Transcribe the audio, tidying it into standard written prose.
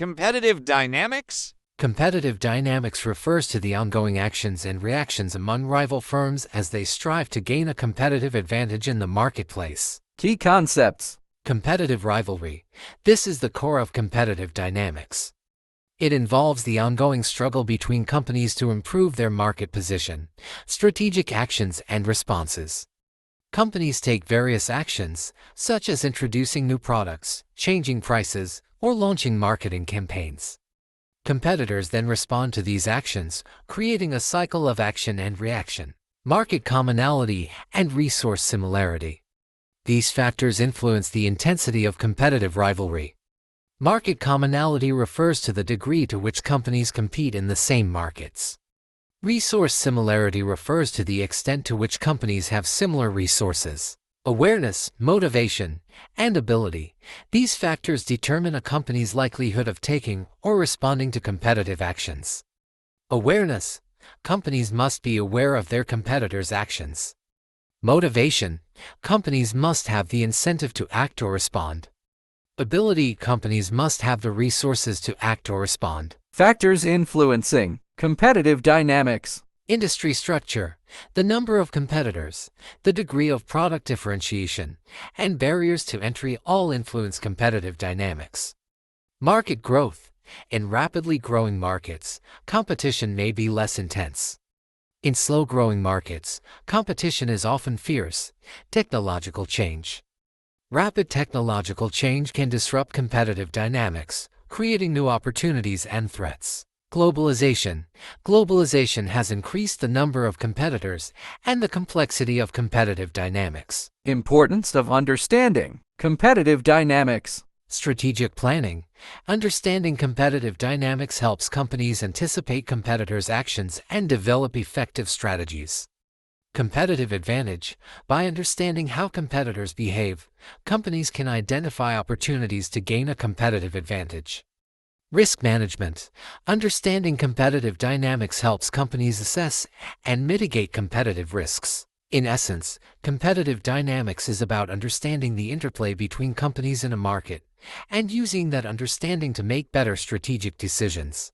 Competitive dynamics? Competitive dynamics refers to the ongoing actions and reactions among rival firms as they strive to gain a competitive advantage in the marketplace. Key concepts. Competitive rivalry. This is the core of competitive dynamics. It involves the ongoing struggle between companies to improve their market position, strategic actions and responses. Companies take various actions, such as introducing new products, changing prices, or launching marketing campaigns. Competitors then respond to these actions, creating a cycle of action and reaction. Market commonality and resource similarity. These factors influence the intensity of competitive rivalry. Market commonality refers to the degree to which companies compete in the same markets. Resource similarity refers to the extent to which companies have similar resources. Awareness, motivation, and ability. These factors determine a company's likelihood of taking or responding to competitive actions. Awareness. Companies must be aware of their competitors' actions. Motivation. Companies must have the incentive to act or respond. Ability. Companies must have the resources to act or respond. Factors influencing competitive dynamics. Industry structure, the number of competitors, the degree of product differentiation, and barriers to entry all influence competitive dynamics. Market growth. In rapidly growing markets, competition may be less intense. In slow-growing markets, competition is often fierce. Technological change. Rapid technological change can disrupt competitive dynamics, creating new opportunities and threats. Globalization. Globalization has increased the number of competitors and the complexity of competitive dynamics. Importance of understanding competitive dynamics. Strategic planning. Understanding competitive dynamics helps companies anticipate competitors' actions and develop effective strategies. Competitive advantage. By understanding how competitors behave, companies can identify opportunities to gain a competitive advantage. Risk management. Understanding competitive dynamics helps companies assess and mitigate competitive risks. In essence, competitive dynamics is about understanding the interplay between companies in a market and using that understanding to make better strategic decisions.